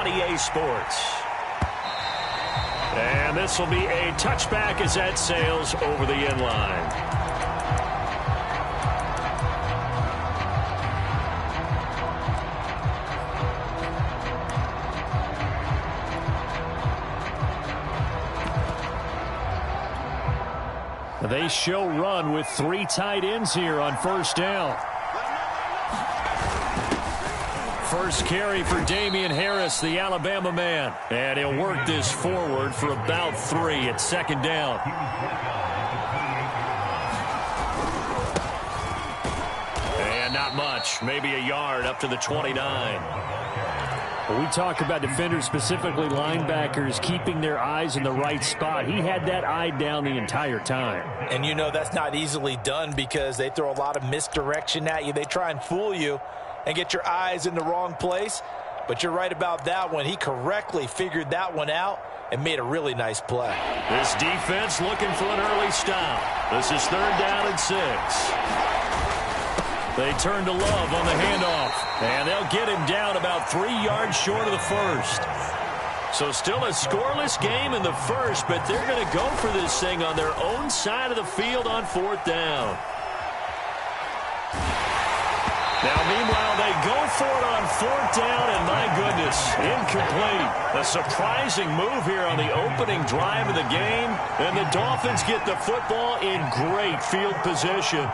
on EA Sports. And this will be a touchback as that sails over the end line. They show run with 3 tight ends here on first down. First carry for Damian Harris, the Alabama man. And he'll work this forward for about 3 at second down. And not much, maybe a yard up to the 29. When we talk about defenders, specifically linebackers, keeping their eyes in the right spot, he had that eye down the entire time. And you know that's not easily done because they throw a lot of misdirection at you. They try and fool you and get your eyes in the wrong place. But you're right about that one. He correctly figured that one out and made a really nice play. This defense looking for an early stop. This is 3rd down and 6. They turn to Love on the handoff, and they'll get him down about 3 yards short of the first. So still a scoreless game in the first, but they're going to go for this thing on their own side of the field on 4th down. Now, meanwhile, they go for it on 4th down, and my goodness, incomplete. A surprising move here on the opening drive of the game, and the Dolphins get the football in great field position.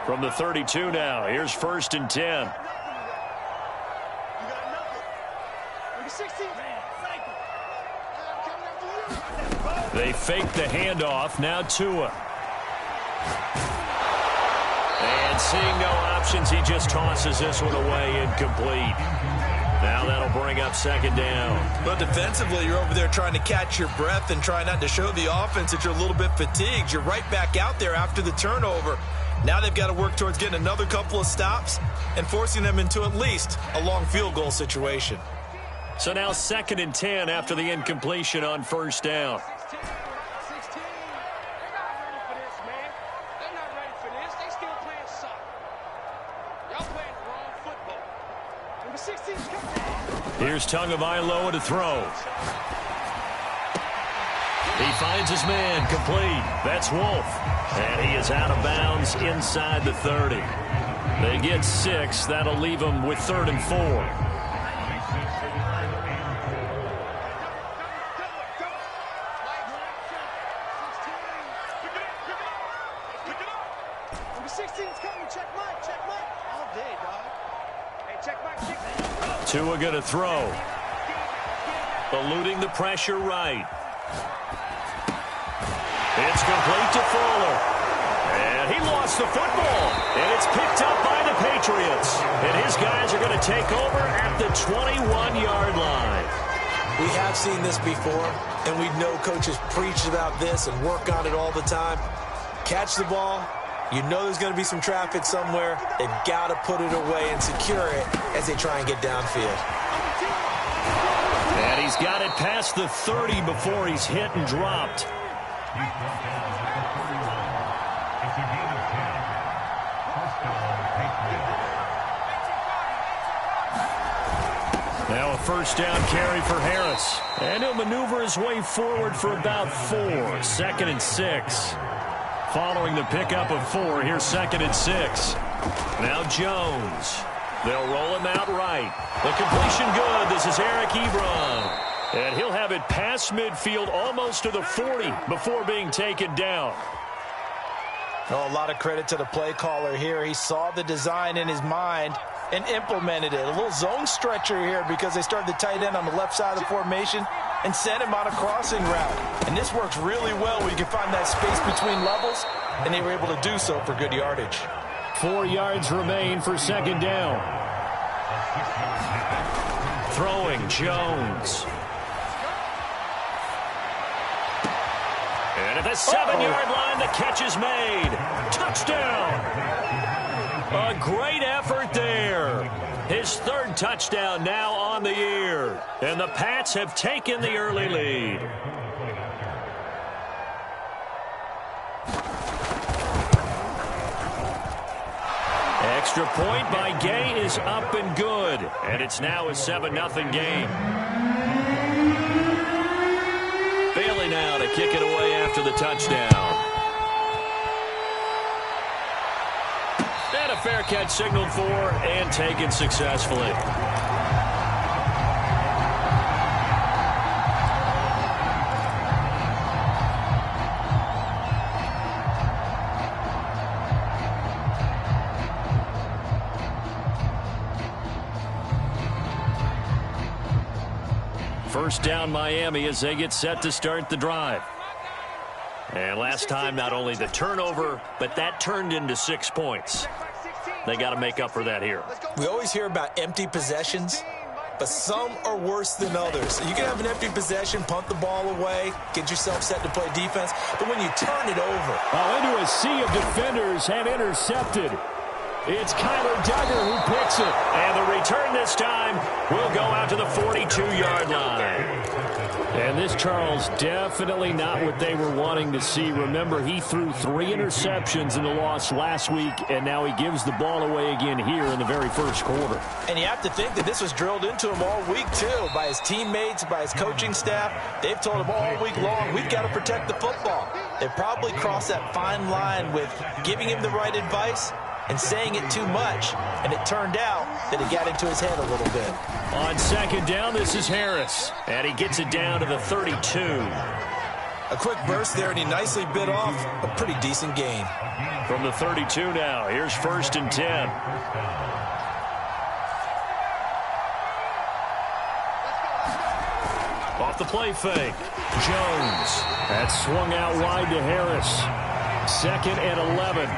From the 32 now, here's 1st and 10. They fake the handoff, now Tua. And seeing no options, he just tosses this one away, incomplete. Now that'll bring up 2nd down. But defensively, you're over there trying to catch your breath and try not to show the offense that you're a little bit fatigued. You're right back out there after the turnover. Now they've got to work towards getting another couple of stops and forcing them into at least a long field goal situation. So now 2nd and 10 after the incompletion on 1st down. Here's Tagovailoa to throw. He finds his man, complete. That's Wolf. And he is out of bounds inside the 30. They get 6. That'll leave them with 3rd and 4. Tua going to throw. Eluding the pressure right. It's complete to Fuller. And he lost the football. And it's picked up by the Patriots. And his guys are going to take over at the 21-yard line. We have seen this before, and we know coaches preach about this and work on it all the time. Catch the ball. You know there's going to be some traffic somewhere. They've got to put it away and secure it as they try and get downfield. And he's got it past the 30 before he's hit and dropped. Now a 1st down carry for Harris. And he'll maneuver his way forward for about 4. 2nd and 6. Following the pickup of 4, here's 2nd and 6. Now Jones. They'll roll him out right. The completion good. This is Eric Ebron. And he'll have it past midfield almost to the 40 before being taken down. Oh, a lot of credit to the play caller here. He saw the design in his mind and implemented it. A little zone stretcher here because they started the tight end on the left side of the formation and sent him on a crossing route. And this works really well when you can find that space between levels, and they were able to do so for good yardage. 4 yards remain for 2nd down. Throwing Jones. And at the 7-yard line, the catch is made. Touchdown. A great effort there. His 3rd touchdown now on the year. And the Pats have taken the early lead. extra point by Gay is up and good. And it's now a 7-0 game. Bailey now to kick it away after the touchdown. And a fair catch signaled for and taken successfully. First down Miami as they get set to start the drive. And last time, not only the turnover, but that turned into 6 points. They got to make up for that here. We always hear about empty possessions, but some are worse than others. You can have an empty possession, punt the ball away, get yourself set to play defense, but when you turn it over. Into a sea of defenders and intercepted. It's Kyler Duggar who picks it. And the return this time will go out to the 42-yard line. And this, Charles, definitely not what they were wanting to see. Remember, he threw 3 interceptions in the loss last week, and now he gives the ball away again here in the very first quarter. And you have to think that this was drilled into him all week, too, by his teammates, by his coaching staff. They've told him all week long, we've got to protect the football. They probably crossed that fine line with giving him the right advice and saying it too much, and it turned out that it got into his head a little bit. On second down, this is Harris, and he gets it down to the 32. A quick burst there, and he nicely bit off a pretty decent gain. From the 32 now, here's 1st and 10. Off the play fake, Jones. That swung out wide to Harris. 2nd and 11.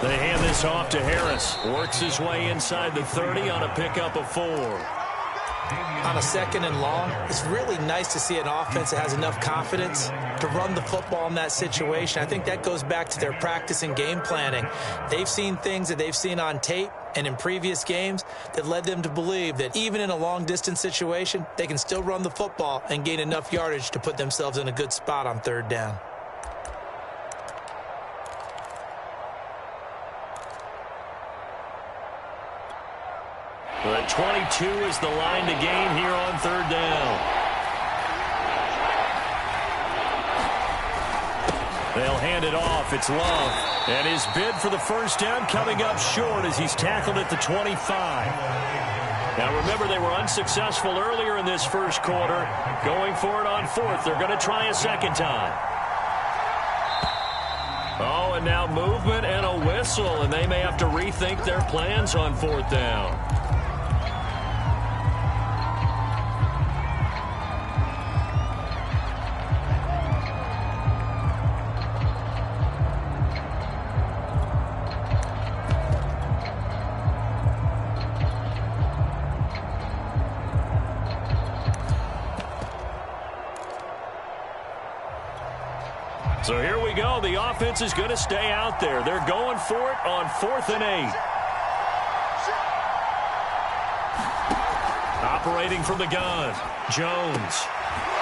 They hand this off to Harris. Works his way inside the 30 on a pickup of 4. On a 2nd and long, it's really nice to see an offense that has enough confidence to run the football in that situation. I think that goes back to their practice and game planning. They've seen things that they've seen on tape and in previous games that led them to believe that even in a long-distance situation, they can still run the football and gain enough yardage to put themselves in a good spot on 3rd down. The 22 is the line to gain here on 3rd down. They'll hand it off. It's Love. And his bid for the first down coming up short as he's tackled at the 25. Now remember, they were unsuccessful earlier in this first quarter. Going for it on 4th. They're going to try a second time. Oh, and now movement and a whistle, and they may have to rethink their plans on 4th down. So here we go. The offense is going to stay out there. They're going for it on 4th and 8. Operating from the gun. Jones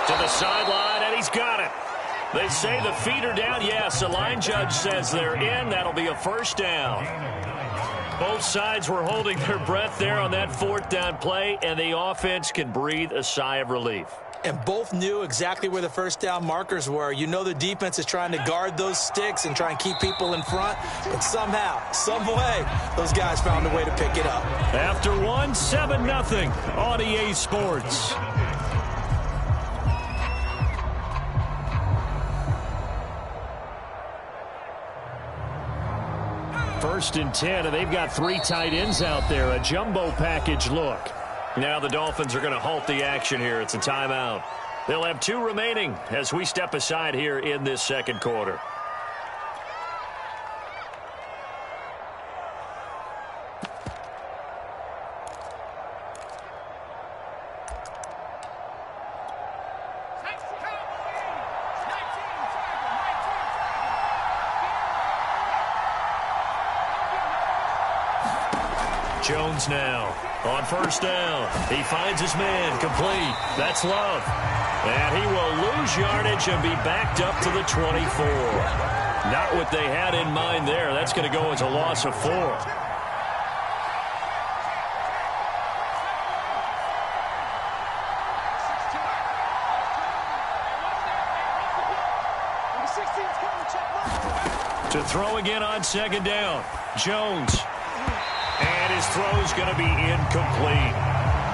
to the sideline, and he's got it. They say the feet are down. Yes, the line judge says they're in. That'll be a first down. Both sides were holding their breath there on that 4th down play, and the offense can breathe a sigh of relief. And both knew exactly where the first down markers were. You know the defense is trying to guard those sticks and try and keep people in front. But somehow, some way, those guys found a way to pick it up. After 7-0 on EA Sports. First and 10, and they've got 3 tight ends out there. A jumbo package look. Now the Dolphins are going to halt the action here. It's a timeout. They'll have 2 remaining as we step aside here in this second quarter. Jones now on first down. He finds his man complete. That's Love. And he will lose yardage and be backed up to the 24. Not what they had in mind there. That's going to go as a loss of 4. To throw again on second down. Jones. And his throw's going to be incomplete.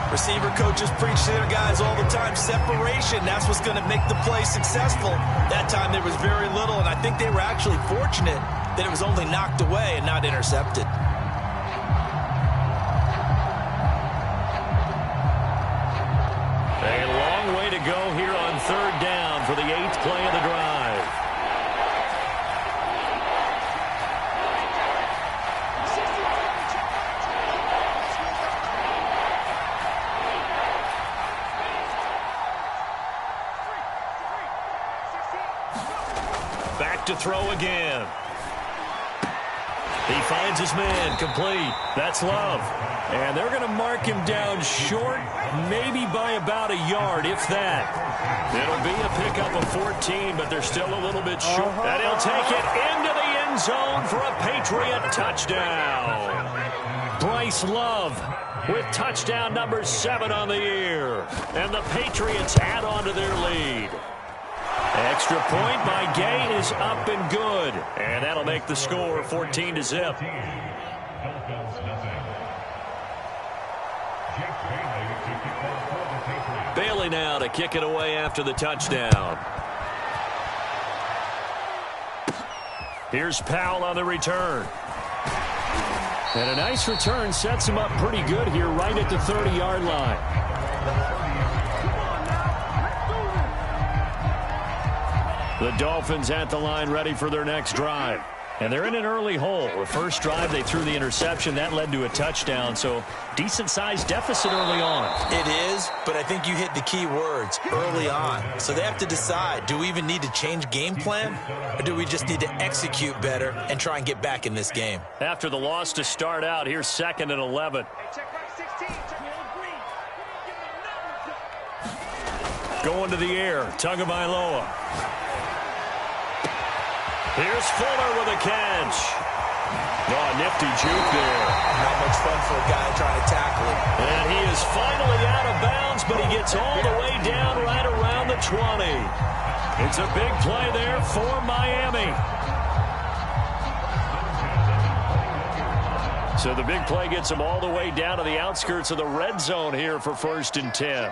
Receiver coaches preach to their guys all the time. Separation, that's what's going to make the play successful. That time there was very little, and I think they were actually fortunate that it was only knocked away and not intercepted. A long way to go here on third down for the 8th play of the drive. To throw again. He finds his man, complete. That's Love. And they're going to mark him down short, maybe by about a yard, if that. It'll be a pickup of 14, but they're still a little bit short. And he'll take it into the end zone for a Patriot touchdown. Bryce Love with touchdown number 7 on the year. And the Patriots add on to their lead. Extra point by Gay is up and good. And that'll make the score 14-0. Bailey now to kick it away after the touchdown. Here's Powell on the return. And a nice return sets him up pretty good here right at the 30-yard line. The Dolphins at the line ready for their next drive. And they're in an early hole. The first drive they threw the interception. That led to a touchdown. So decent-sized deficit early on. It is, but I think you hit the key words, early on. So they have to decide, do we even need to change game plan? Or do we just need to execute better and try and get back in this game? After the loss to start out, here's 2nd and 11. Going to the air, Tagovailoa. Here's Fuller with a catch. Oh, nifty juke there. Not much fun for a guy trying to tackle him. And he is finally out of bounds, but he gets all the way down right around the 20. It's a big play there for Miami. So the big play gets him all the way down to the outskirts of the red zone here for 1st and 10.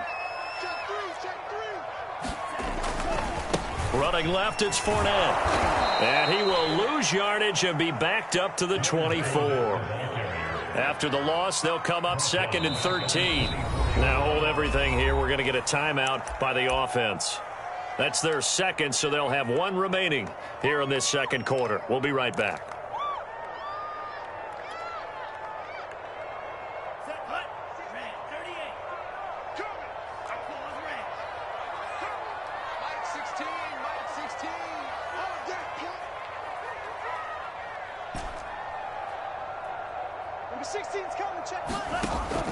Running left, it's Fournette. And he will lose yardage and be backed up to the 24. After the loss, they'll come up 2nd and 13. Now hold everything here. We're going to get a timeout by the offense. That's their 2nd, so they'll have 1 remaining here in this 2nd quarter. We'll be right back.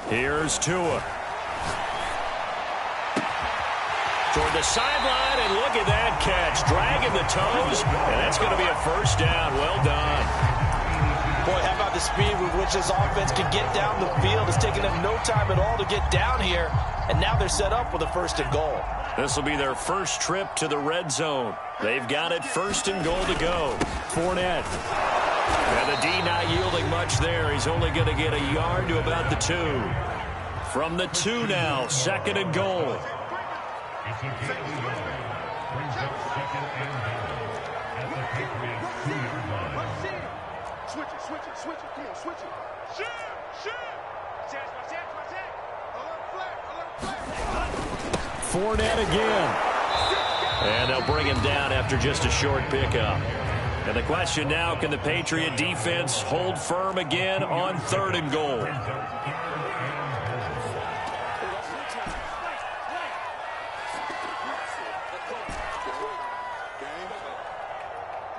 Here's Tua. Toward the sideline, and look at that catch. Dragging the toes, and that's going to be a 1st down. Well done. Boy, how about the speed with which this offense can get down the field? It's taken them no time at all to get down here, and now they're set up with a 1st and goal. This will be their first trip to the red zone. They've got it 1st and goal to go. Fournette. And the D not yielding much there. He's only going to get a yard to about the 2. From the 2 now, 2nd and goal. Switch it. Come on, switch it. Shoot. Fournette again. And they'll bring him down after just a short pickup. And the question now, can the Patriot defense hold firm again on 3rd and goal?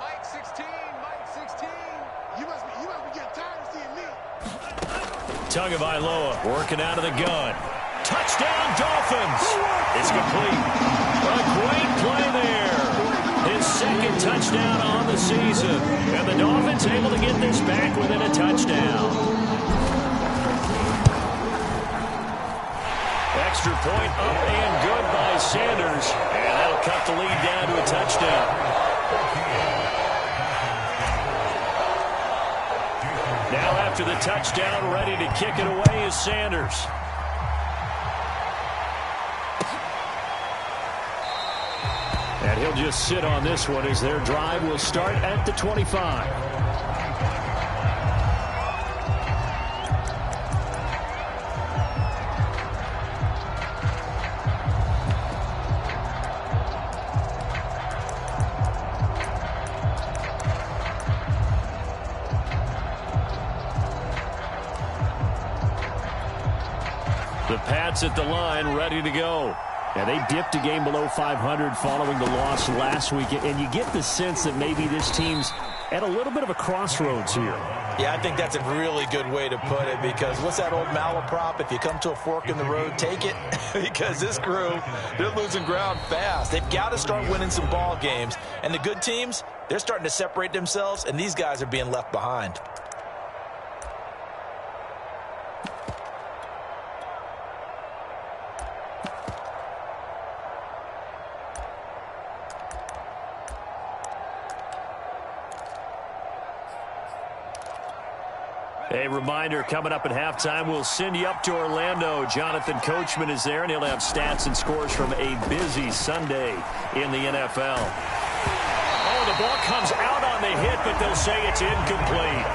Mike 16. You must be getting tired of seeing me. Tagovailoa working out of the gun. Touchdown, Dolphins! It's complete. A great play there. His 2nd second touchdown on the season. And the Dolphins able to get this back within a touchdown. Extra point up and good by Sanders. And that'll cut the lead down to a touchdown. Now after the touchdown, ready to kick it away is Sanders. And he'll just sit on this one as their drive will start at the 25. The Pats at the line, ready to go. Yeah, they dipped a game below 500 following the loss last week, and you get the sense that maybe this team's at a little bit of a crossroads here. Yeah, I think that's a really good way to put it, because what's that old malaprop? If you come to a fork in the road, take it. Because this crew, they're losing ground fast. They've got to start winning some ball games. And the good teams, they're starting to separate themselves, and these guys are being left behind. A reminder, coming up at halftime, we'll send you up to Orlando. Jonathan Coachman is there, and he'll have stats and scores from a busy Sunday in the NFL. Oh, the ball comes out on the hit, but they'll say it's incomplete.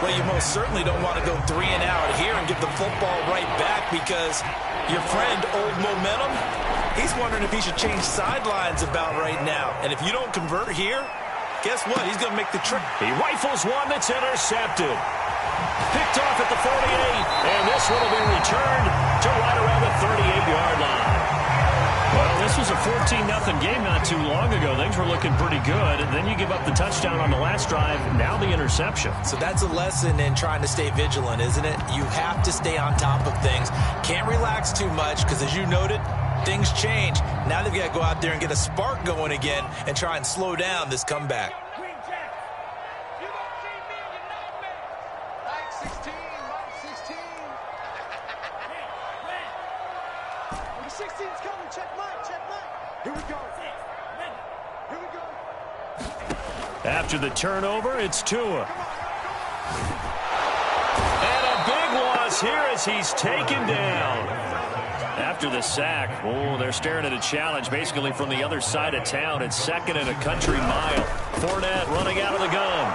Well, you most certainly don't want to go 3 and out here and give the football right back, because your friend, Old Momentum, he's wondering if he should change sidelines about right now. And if you don't convert here, guess what? He's going to make the trip. He rifles one that's intercepted. Picked off at the 48, and this one will be returned to right around the 38-yard line. Well, this was a 14-0 game not too long ago. Things were looking pretty good, and then you give up the touchdown on the last drive, now the interception. So that's a lesson in trying to stay vigilant, isn't it? You have to stay on top of things. Can't relax too much, because as you noted, things change. Now they've got to go out there and get a spark going again and try and slow down this comeback. After the turnover, it's Tua. And a big loss here as he's taken down. After the sack, oh, they're staring at a challenge basically from the other side of town. It's second and a country mile. Fournette running out of the gun.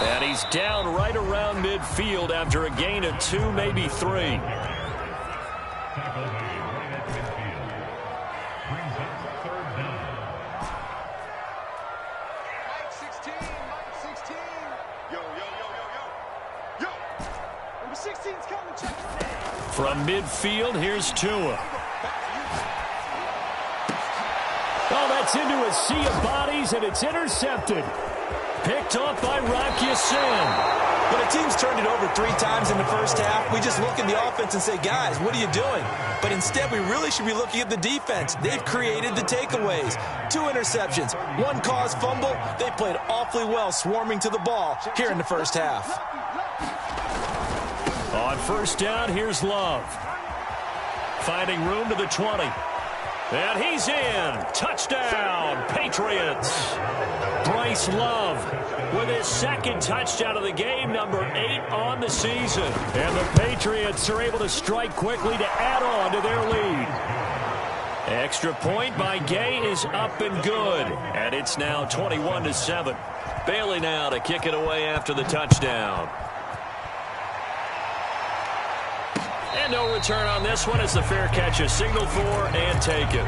And he's down right around midfield after a gain of 2, maybe 3. From midfield, here's Tua. Oh, that's into a sea of bodies, and it's intercepted. Picked off by Rock Ya-Sin. When a team's turned it over 3 times in the first half, we just look at the offense and say, guys, what are you doing? But instead, we really should be looking at the defense. They've created the takeaways. 2 interceptions, 1 caused fumble. They played awfully well swarming to the ball here in the first half. On first down, here's Love. Finding room to the 20. And he's in. Touchdown, Patriots. Bryce Love with his second touchdown of the game, number 8 on the season. And the Patriots are able to strike quickly to add on to their lead. Extra point by Gay is up and good. And it's now 21-7. Bailey now to kick it away after the touchdown. And no return on this one as the fair catch is signaled for and taken.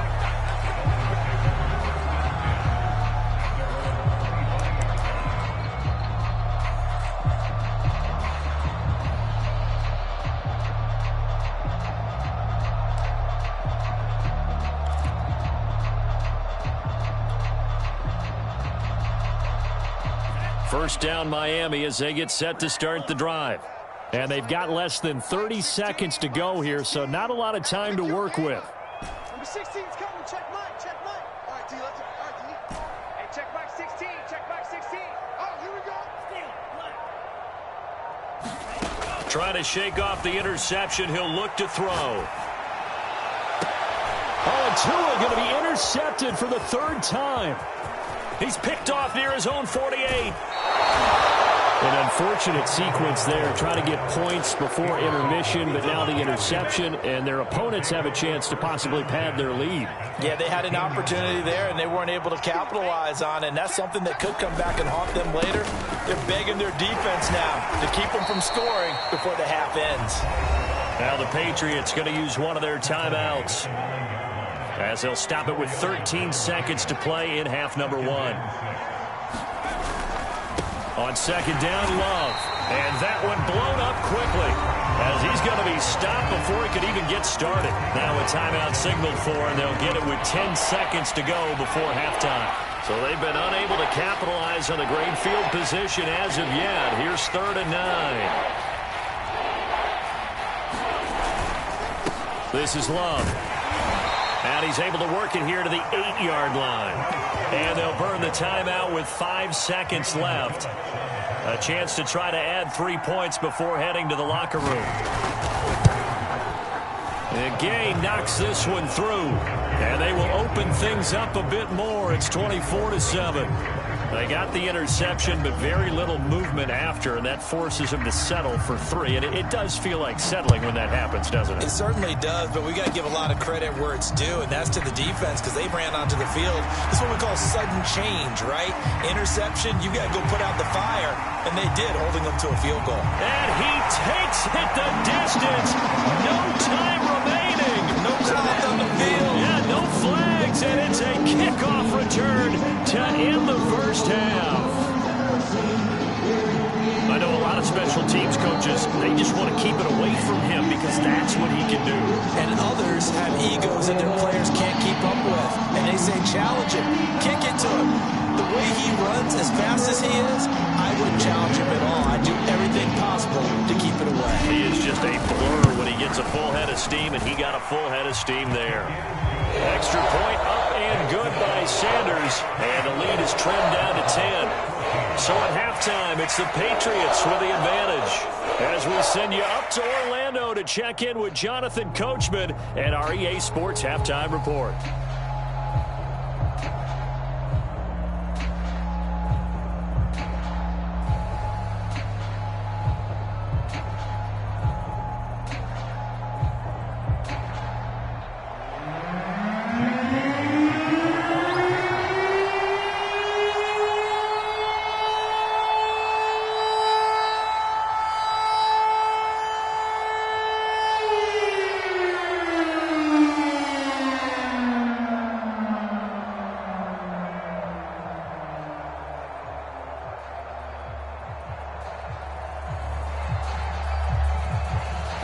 First down, Miami, as they get set to start the drive. And they've got less than 30 seconds to go here, so not a lot of time to work with. Number 16's coming. Check Mike. Check Mike. All right, D. All right, D. Hey, check Mike. 16. Check back 16. Oh, here we go. Trying to shake off the interception. He'll look to throw. Oh, and Tua going to be intercepted for the third time. He's picked off near his own 48. An unfortunate sequence there, trying to get points before intermission, but now the interception, and their opponents have a chance to possibly pad their lead. Yeah, they had an opportunity there, and they weren't able to capitalize on it, and that's something that could come back and haunt them later. They're begging their defense now to keep them from scoring before the half ends. Now the Patriots going to use one of their timeouts, as they'll stop it with 13 seconds to play in half number 1. On second down, Love. And that one blown up quickly, as he's going to be stopped before he could even get started. Now a timeout signaled for, and they'll get it with 10 seconds to go before halftime. So they've been unable to capitalize on the great field position as of yet. Here's 3rd and 9. This is Love. And he's able to work it here to the 8-yard line. And they'll burn the timeout with 5 seconds left. A chance to try to add 3 points before heading to the locker room. And Gay knocks this one through. And they will open things up a bit more. It's 24-7. They got the interception, but very little movement after, and that forces him to settle for 3. And it does feel like settling when that happens, doesn't it? It certainly does, but we got to give a lot of credit where it's due, and that's to the defense, because they ran onto the field. This is what we call sudden change, right? Interception, you got to go put out the fire, and they did, holding them to a field goal. And he takes it the distance. No time remaining. No calls on the field. Yeah, no flags, and it's a kickoff return to end the first half. I know a lot of special teams coaches, they just want to keep it away from him because that's what he can do. And others have egos that their players can't keep up with. And they say, challenge him, kick it to him. The way he runs, as fast as he is, I wouldn't challenge him at all. I'd do everything possible to keep it away. He is just a blur when he gets a full head of steam, and he got a full head of steam there. Extra point up and good by Sanders, and the lead is trimmed down to 10. So at halftime, it's the Patriots with the advantage. As we send you up to Orlando to check in with Jonathan Coachman and our EA Sports Halftime Report.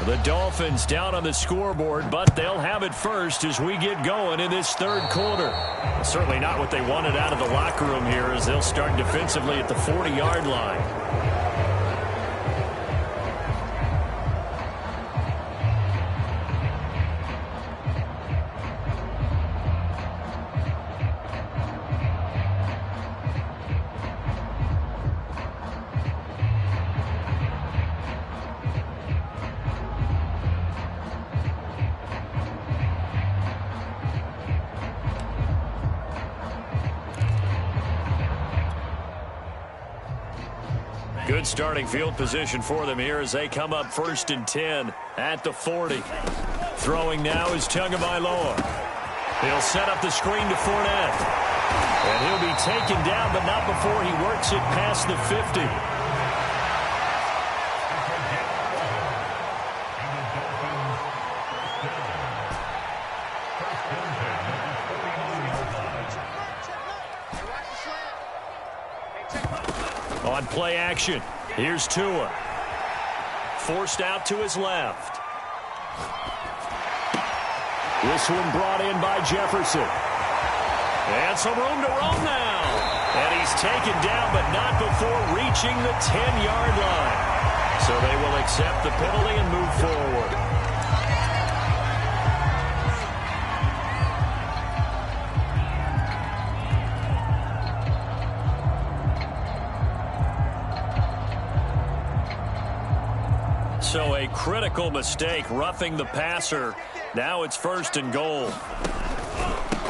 The Dolphins down on the scoreboard, but they'll have it first as we get going in this third quarter. Certainly not what they wanted out of the locker room here, as they'll start defensively at the 40-yard line. Good starting field position for them here as they come up 1st and 10 at the 40. Throwing now is Tagovailoa. He'll set up the screen to Fournette. And he'll be taken down, but not before he works it past the 50. On play action, here's Tua. Forced out to his left. This one brought in by Jefferson. And some room to roam now. And he's taken down, but not before reaching the 10-yard line. So they will accept the penalty and move forward. So a critical mistake, roughing the passer. Now it's 1st and goal.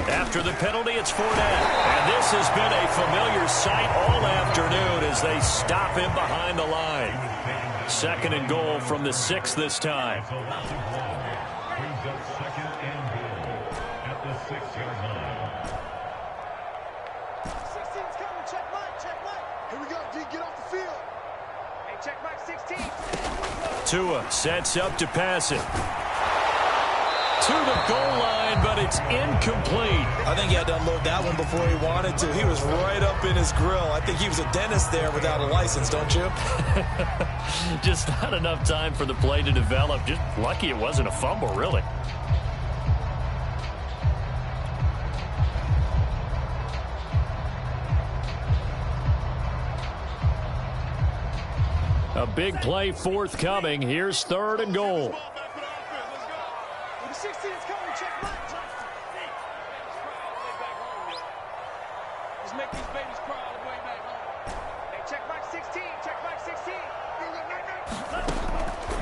After the penalty, it's Fournette. And this has been a familiar sight all afternoon as they stop him behind the line. 2nd and goal from the 6 this time. Tua sets up to pass it. To the goal line, but it's incomplete. I think he had to unload that one before he wanted to. He was right up in his grill. I think he was a dentist there without a license, don't you? Just not enough time for the play to develop. Just lucky it wasn't a fumble, really. A big play forthcoming. Here's 3rd and goal.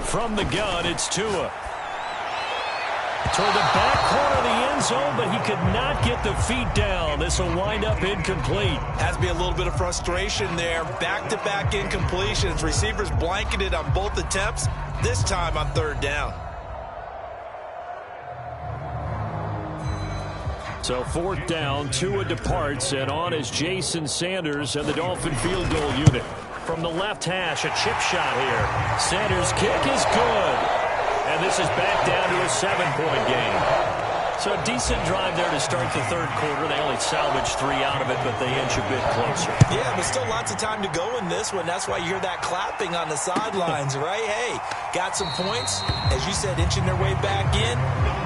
From the gun, it's Tua. Toward the back corner of the end zone, but he could not get the feet down. This will wind up incomplete. Has to be a little bit of frustration there. Back-to-back incompletions. Receivers blanketed on both attempts, this time on 3rd down. So 4th down, Tua departs, and on is Jason Sanders and the Dolphin field goal unit. From the left hash, a chip shot here. Sanders' kick is good. And this is back down to a 7-point game. So a decent drive there to start the 3rd quarter. They only salvaged 3 out of it, but they inch a bit closer. Yeah, but still lots of time to go in this one. That's why you hear that clapping on the sidelines, right? Hey, got some points. As you said, inching their way back in.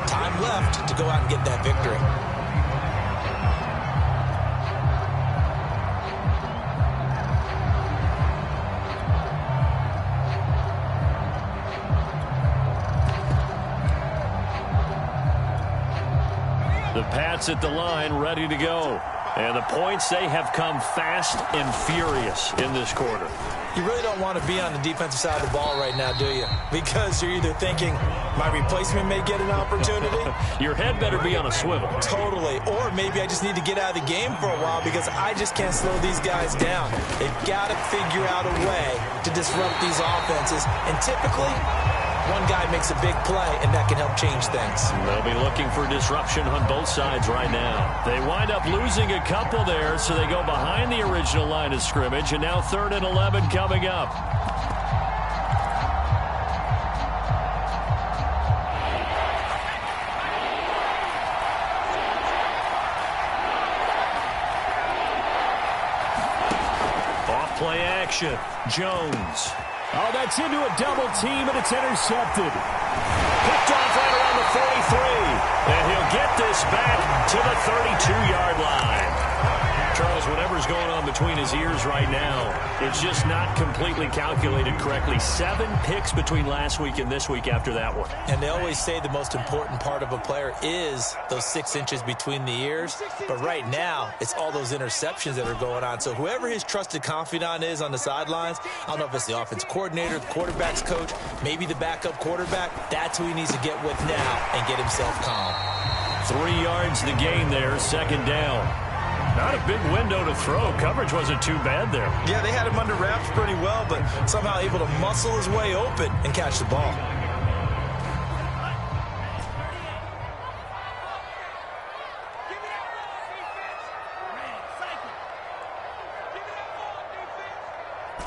Time left to go out and get that victory. The Pats at the line, ready to go. And the points, they have come fast and furious in this quarter. You really don't want to be on the defensive side of the ball right now, do you? Because you're either thinking, my replacement may get an opportunity. Your head better be on a swivel. Totally. Or maybe I just need to get out of the game for a while because I just can't slow these guys down. They've got to figure out a way to disrupt these offenses. And typically, one guy makes a big play, and that can help change things. They'll be looking for disruption on both sides right now. They wind up losing a couple there, so they go behind the original line of scrimmage, and now 3rd and 11 coming up. Off play action. Jones. Oh, that's into a double team, and it's intercepted. Picked off right around the 43. And he'll get this back to the 32-yard line. Charles, whatever's going on between his ears right now, it's just not completely calculated correctly. 7 picks between last week and this week after that one. And they always say the most important part of a player is those 6 inches between the ears. But right now, it's all those interceptions that are going on. So whoever his trusted confidant is on the sidelines, I don't know if it's the offense coordinator, the quarterback's coach, maybe the backup quarterback, that's who he needs to get with now and get himself calm. 3 yards the gain there, 2nd down. Not a big window to throw. Coverage wasn't too bad there. Yeah, they had him under wraps pretty well, but somehow able to muscle his way open and catch the ball.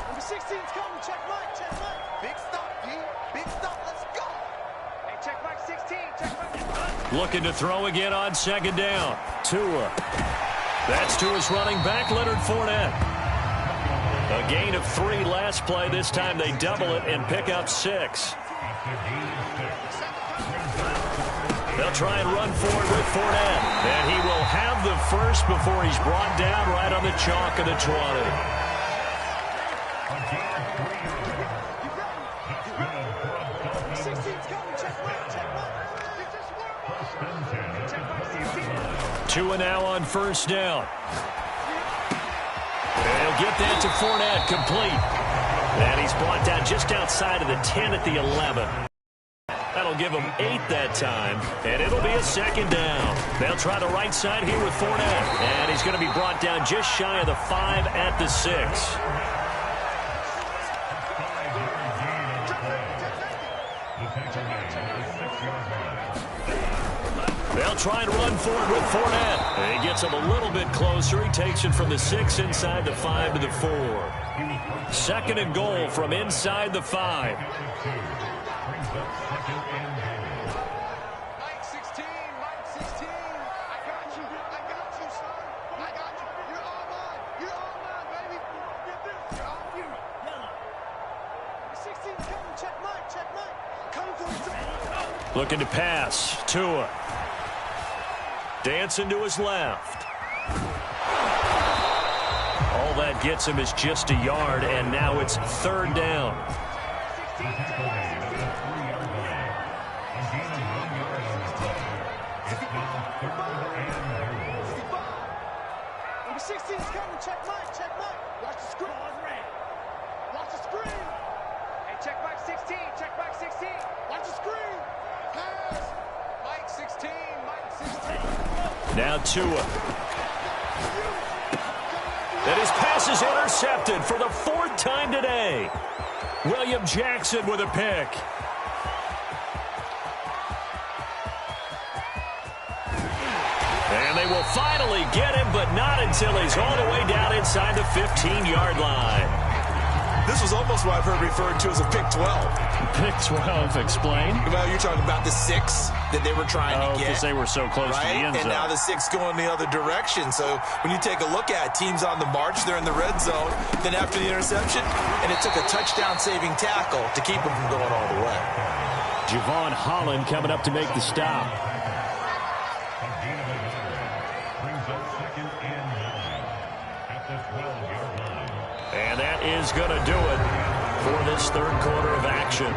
Number 16's coming. Check Mike. Check Mike. Big stop, D. Big stop. Let's go. Hey, check Mike 16. Check Mike. Looking to throw again on 2nd down. Tua. That's to his running back, Leonard Fournette. A gain of 3 last play. This time they double it and pick up 6. They'll try and run forward with Fournette. And he will have the first before he's brought down right on the chalk of the 20. Tua now on 1st down. They'll get that to Fournette, complete. And he's brought down just outside of the 10 at the 11. That'll give him 8 that time, and it'll be a second down. They'll try the right side here with Fournette, and he's going to be brought down just shy of the 5 at the 6. They'll try and run forward with Fournette. And he gets him a little bit closer. He takes it from the 6 inside the 5 to the 4. Second and goal from inside the 5. Mike 16, Mike 16. I got you, son. I got you. You're all mine. You're all mine, baby. Get this. You're all you. Number 16 coming. Check Mike. Check Mike. Coming for his. Looking to pass. Tua. Dancing to his left. All that gets him is just a yard, and now it's third down. Number 16 is coming. Check Mike. Check Mike. Watch the screen. Watch the screen. Hey, check Mike 16. Check Mike 16. Watch the screen. Pass. Mike 16. Mike 16. Now Tua. And his pass is intercepted for the 4th time today. William Jackson with a pick. And they will finally get him, but not until he's all the way down inside the 15-yard line. This was almost what I've heard referred to as a pick 12. Pick 12, explain. Well, you're talking about the 6 that they were trying to get. Because they were so close to the end zone. And now the 6 going the other direction. So when you take a look at teams on the march, they're in the red zone. Then after the interception, and it took a touchdown-saving tackle to keep them from going all the way. Javon Holland coming up to make the stop. And that is going to do it for this third quarter of action.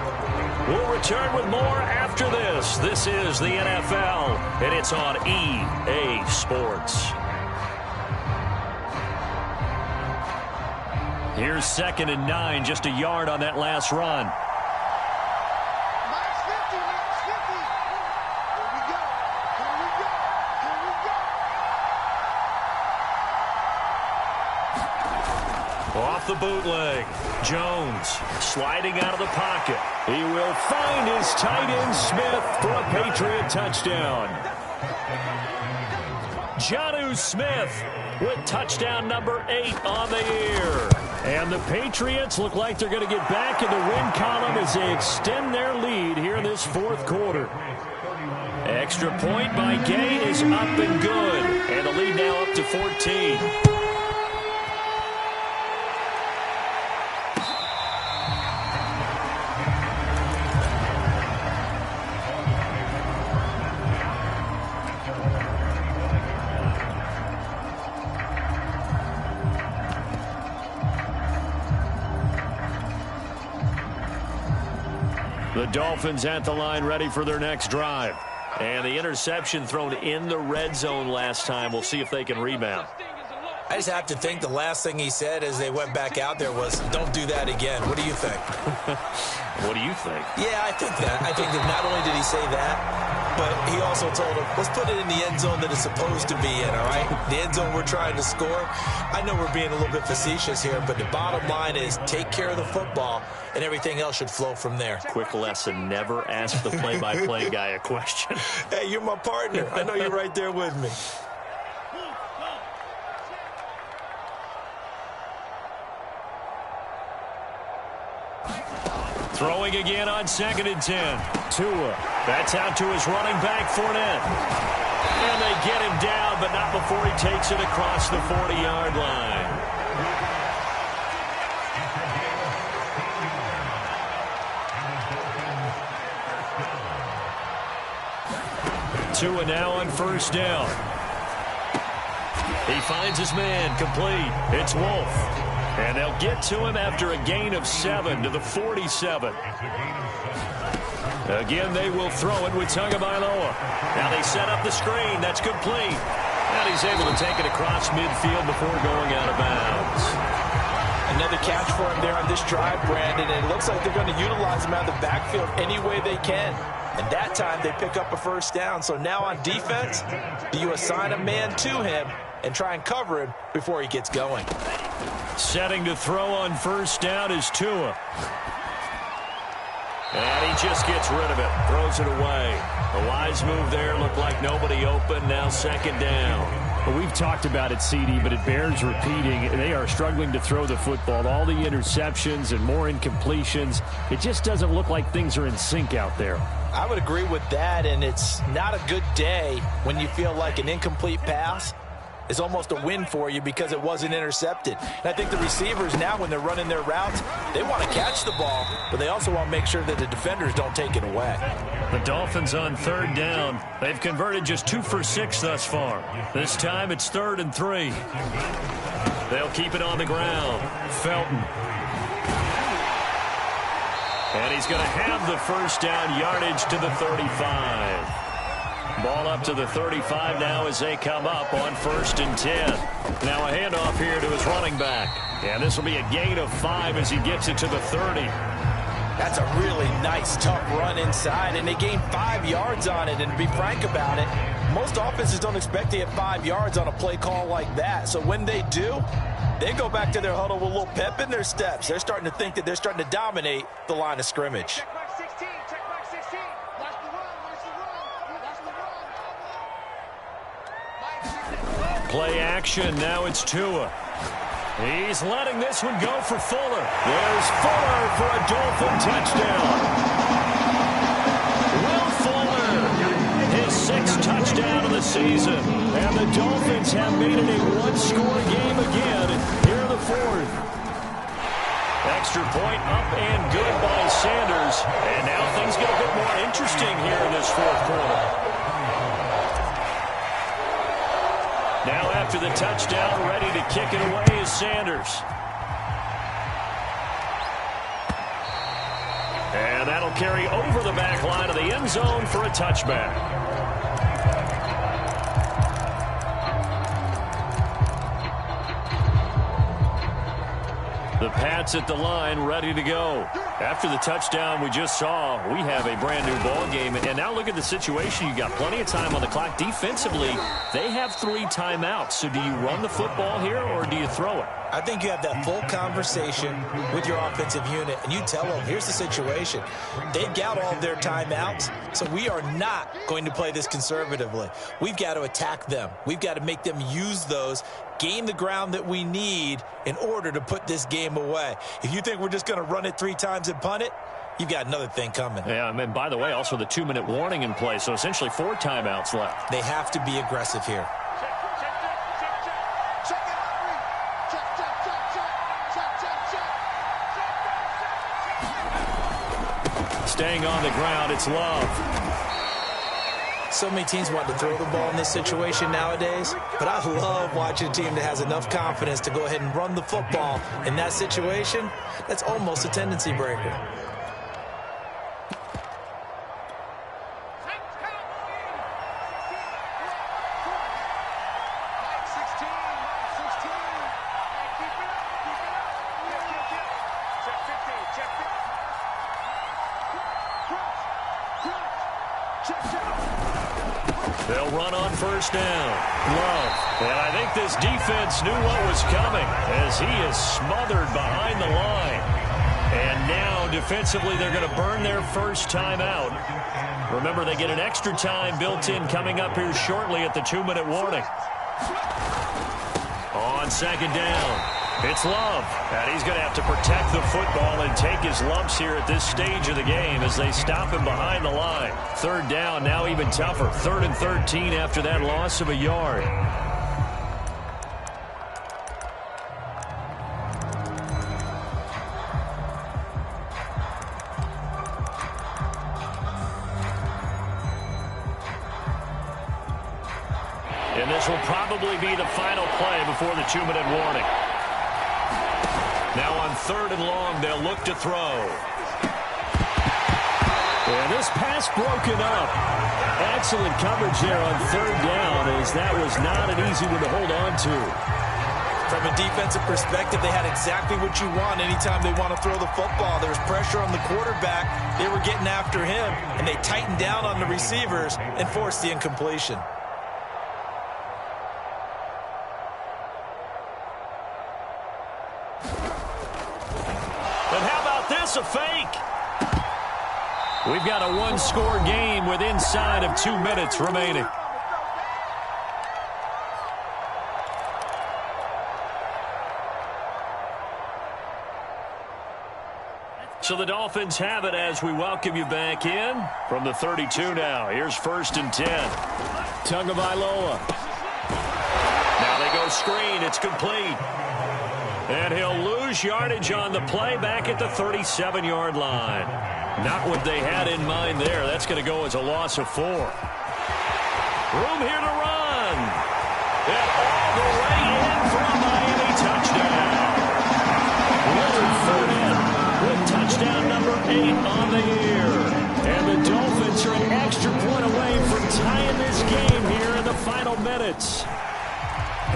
We'll return with more after this. This is the NFL, and it's on EA Sports. Here's 2nd and 9, just a yard on that last run. Mike's 50. Mike's 50. Here we go. Here we go. Here we go. Off the bootleg. Jones sliding out of the pocket. He will find his tight end Smith for a Patriot touchdown. Jonnu Smith with touchdown number 8 on the year. And the Patriots look like they're going to get back in the win column as they extend their lead here in this 4th quarter. Extra point by Gay is up and good. And the lead now up to 14. The Dolphins at the line ready for their next drive. And the interception thrown in the red zone last time. We'll see if they can rebound. I just have to think the last thing he said as they went back out there was, don't do that again. What do you think? What do you think? Yeah, I think that. I think that not only did he say that, but he also told him, let's put it in the end zone that it's supposed to be in, all right? The end zone we're trying to score. I know we're being a little bit facetious here, but the bottom line is take care of the football, and everything else should flow from there. Quick lesson, never ask the play-by-play guy a question. Hey, you're my partner. I know you're right there with me. Throwing again on 2nd and 10. Tua. That's out to his running back, Fournette. And they get him down, but not before he takes it across the 40-yard line. Tua now on 1st down. He finds his man, complete. It's Wolf. And they'll get to him after a gain of 7 to the 47. Again, they will throw it with Tagovailoa. Now they set up the screen. That's complete. And he's able to take it across midfield before going out of bounds. Another to catch for him there on this drive, Brandon, and it looks like they're going to utilize him out of the backfield any way they can. And that time they pick up a first down. So now on defense, do you assign a man to him and try and cover him before he gets going? Setting to throw on first down is Tua. And he just gets rid of it, throws it away. A wise move there, looked like nobody open, now second down. Well, we've talked about it, CD, but it bears repeating. They are struggling to throw the football. All the interceptions and more incompletions. It just doesn't look like things are in sync out there. I would agree with that, and it's not a good day when you feel like an incomplete pass is almost a win for you because it wasn't intercepted. And I think the receivers now, when they're running their routes, they want to catch the ball, but they also want to make sure that the defenders don't take it away. The Dolphins on third down. They've converted just 2 for 6 thus far. This time it's 3rd and 3. They'll keep it on the ground. Felton. And he's going to have the first down, yardage to the 35. Ball up to the 35 now as they come up on 1st and 10. Now a handoff here to his running back. And this will be a gain of 5 as he gets it to the 30. That's a really nice, tough run inside, and they gained 5 yards on it. And to be frank about it, most offenses don't expect to get 5 yards on a play call like that. So when they do, they go back to their huddle with a little pep in their steps. They're starting to think that they're starting to dominate the line of scrimmage. Play action, now it's Tua. He's letting this one go for Fuller. There's Fuller for a Dolphin touchdown. Will Fuller, his 6th touchdown of the season. And the Dolphins have made it a one-score game again here in the 4th. Extra point up and good by Sanders. And now things get a bit more interesting here in this 4th quarter. Now after the touchdown, ready to kick it away is Sanders. And that'll carry over the back line of the end zone for a touchback. The Pats at the line, ready to go. After the touchdown we just saw, we have a brand new ball game. And now look at the situation. You got plenty of time on the clock. Defensively, they have 3 timeouts. So do you run the football here or do you throw it? I think you have that full conversation with your offensive unit, and you tell them, here's the situation. They've got all of their timeouts, so we are not going to play this conservatively. We've got to attack them. We've got to make them use those, gain the ground that we need in order to put this game away. If you think we're just going to run it 3 times and punt it, you've got another thing coming. Yeah, and by the way, also the 2-minute warning in play, so essentially 4 timeouts left. They have to be aggressive here. Staying on the ground, it's Love. So many teams want to throw the ball in this situation nowadays, but I love watching a team that has enough confidence to go ahead and run the football in that situation. That's almost a tendency breaker. They'll run on first down. Love. And I think this defense knew what was coming as he is smothered behind the line. And now defensively they're going to burn their first time out. Remember, they get an extra time built in coming up here shortly at the 2-minute warning. On second down, it's Love. And he's going to have to protect the football and take his lumps here at this stage of the game as they stop him behind the line. Third down, now even tougher. 3rd and 13 after that loss of a yard. And this will probably be the final play before the 2-minute warning. Now on 3rd and long, they'll look to throw. And this pass broken up. Excellent coverage there on 3rd down, as that was not an easy one to hold on to. From a defensive perspective, they had exactly what you want anytime they want to throw the football. There was pressure on the quarterback. They were getting after him, and they tightened down on the receivers and forced the incompletion. And how about this, a fake? We've got a one-score game with inside of 2 minutes remaining. So the Dolphins have it as we welcome you back in from the 32 now. Here's 1st and 10. Tagovailoa. Now they go screen. It's complete. And he'll lose yardage on the play back at the 37-yard line. Not what they had in mind there. That's going to go as a loss of 4. Room here to run. And all the way in for a Miami touchdown. Leonard Fournette with touchdown number 8 on the year. And the Dolphins are an extra point away from tying this game here in the final minutes.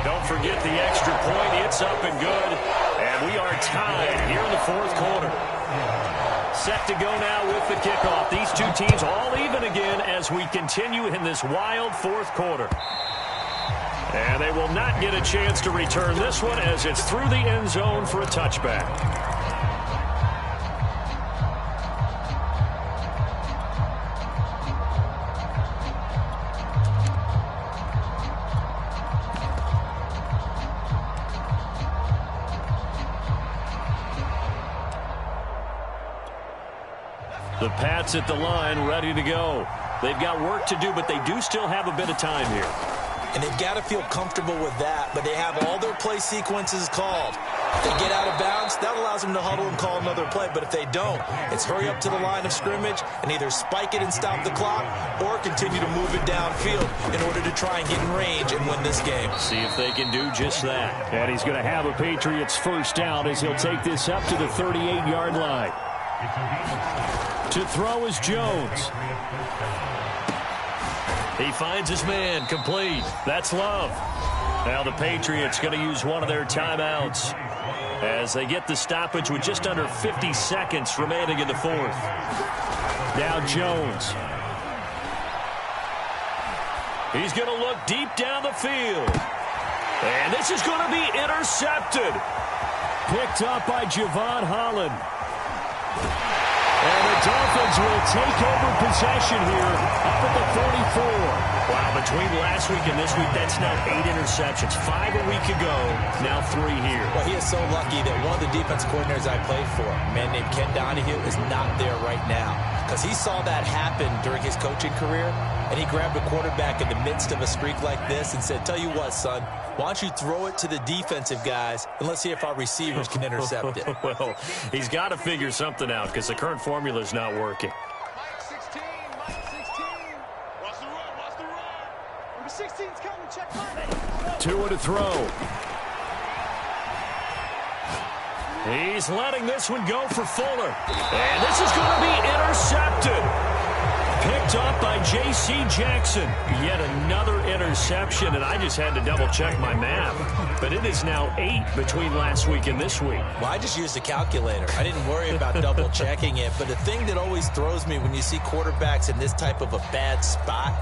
Don't forget the extra point. It's up and good. And we are tied here in the 4th quarter. Set to go now with the kickoff. These two teams all even again as we continue in this wild 4th quarter. And they will not get a chance to return this one as it's through the end zone for a touchback. The Pats at the line, ready to go. They've got work to do, but they do still have a bit of time here. And they've got to feel comfortable with that, but they have all their play sequences called. If they get out of bounds, that allows them to huddle and call another play. But if they don't, it's hurry up to the line of scrimmage and either spike it and stop the clock or continue to move it downfield in order to try and get in range and win this game. See if they can do just that. And he's going to have a Patriots first down as he'll take this up to the 38-yard line. To throw is Jones. He finds his man, complete. That's Love. Now the Patriots going to use one of their timeouts as they get the stoppage with just under 50 seconds remaining in the 4th. Now Jones. He's going to look deep down the field. And this is going to be intercepted. Picked up by Javon Holland. And the Dolphins will take over possession here up at the 44. Wow, between last week and this week, that's now 8 interceptions. 5 a week ago, now 3 here. Well, he is so lucky that one of the defense coordinators I played for, a man named Ken Donahue, is not there right now. Because he saw that happen during his coaching career, and he grabbed a quarterback in the midst of a streak like this and said, tell you what, son, why don't you throw it to the defensive guys, and let's see if our receivers can intercept it. Well, he's got to figure something out because the current formula is not working. Mike 16, Mike 16. Watch the run, watch the run. Number 16's coming, check Mike. 2 to throw. He's letting this one go for Fuller. And this is going to be intercepted. Picked up by J.C. Jackson. Yet another interception, and I just had to double-check my math. But it is now 8 between last week and this week. Well, I just used a calculator. I didn't worry about double-checking it. But the thing that always throws me when you see quarterbacks in this type of a bad spot,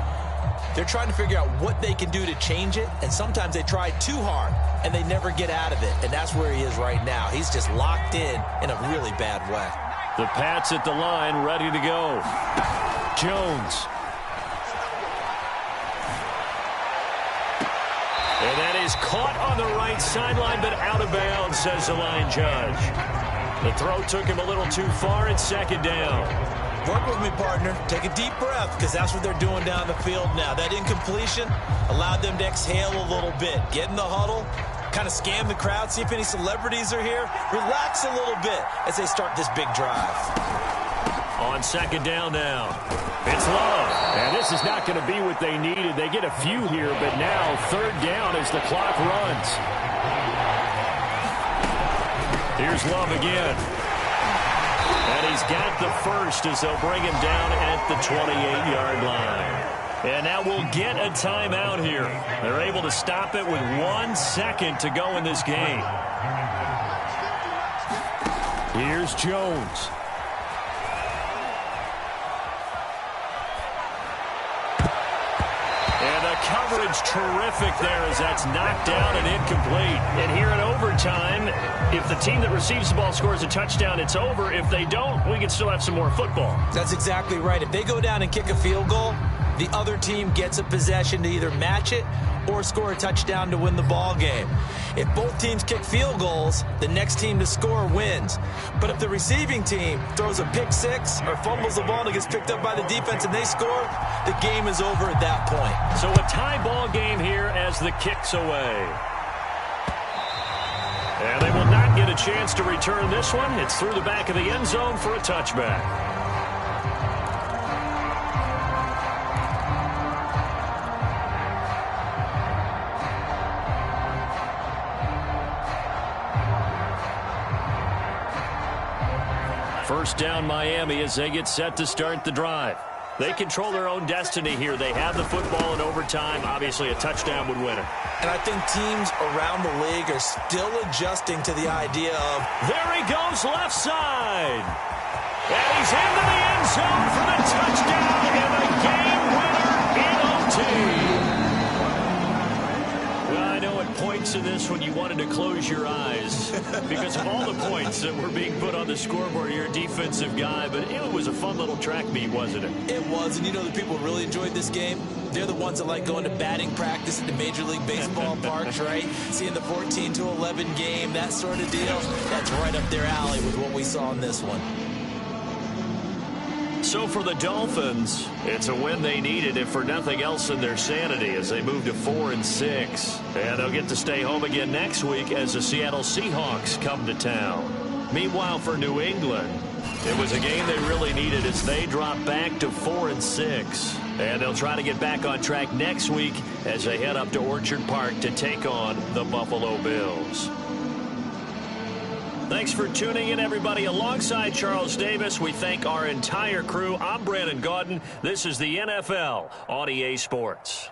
they're trying to figure out what they can do to change it, and sometimes they try too hard, and they never get out of it. And that's where he is right now. He's just locked in a really bad way. The Pats at the line, ready to go. Jones. And that is caught on the right sideline, but out of bounds, says the line judge. The throw took him a little too far. It's 2nd down. Work with me, partner. Take a deep breath, because that's what they're doing down the field now. That incompletion allowed them to exhale a little bit. Get in the huddle, kind of scan the crowd, see if any celebrities are here. Relax a little bit as they start this big drive. On 2nd down now. It's Love. And this is not going to be what they needed. They get a few here, but now 3rd down as the clock runs. Here's Love again. And he's got the first as they'll bring him down at the 28-yard line. And now we'll get a timeout here. They're able to stop it with 1 second to go in this game. Here's Jones. And the coverage terrific there as that's knocked down and incomplete. And here in overtime, if the team that receives the ball scores a touchdown, it's over. If they don't, we can still have some more football. That's exactly right. If they go down and kick a field goal, the other team gets a possession to either match it or score a touchdown to win the ball game. If both teams kick field goals, the next team to score wins. But if the receiving team throws a pick six or fumbles the ball and it gets picked up by the defense and they score, the game is over at that point. So a tie ball game here as the kick's away. And they will not get a chance to return this one. It's through the back of the end zone for a touchback. First down Miami as they get set to start the drive. They control their own destiny here. They have the football in overtime. Obviously, a touchdown would win it. And I think teams around the league are still adjusting to the idea of... There he goes left side. And he's into the end zone for the touchdown and a game winner in OT. Well, I know at points in this when you wanted to close your eyes because of all the points that were being put on the scoreboard. You're a defensive guy, but it was a fun little track meet, wasn't it? It was, and you know the people who really enjoyed this game? They're the ones that like going to batting practice at the Major League Baseball parks, right? Seeing the 14-11 game, that sort of deal. That's right up their alley with what we saw in this one. So for the Dolphins, it's a win they needed, if for nothing else than their sanity, as they move to 4-6. And they'll get to stay home again next week as the Seattle Seahawks come to town. Meanwhile, for New England, it was a game they really needed as they drop back to 4-6. And they'll try to get back on track next week as they head up to Orchard Park to take on the Buffalo Bills. Thanks for tuning in, everybody. Alongside Charles Davis, we thank our entire crew. I'm Brandon Gaudin. This is the NFL on EA Sports.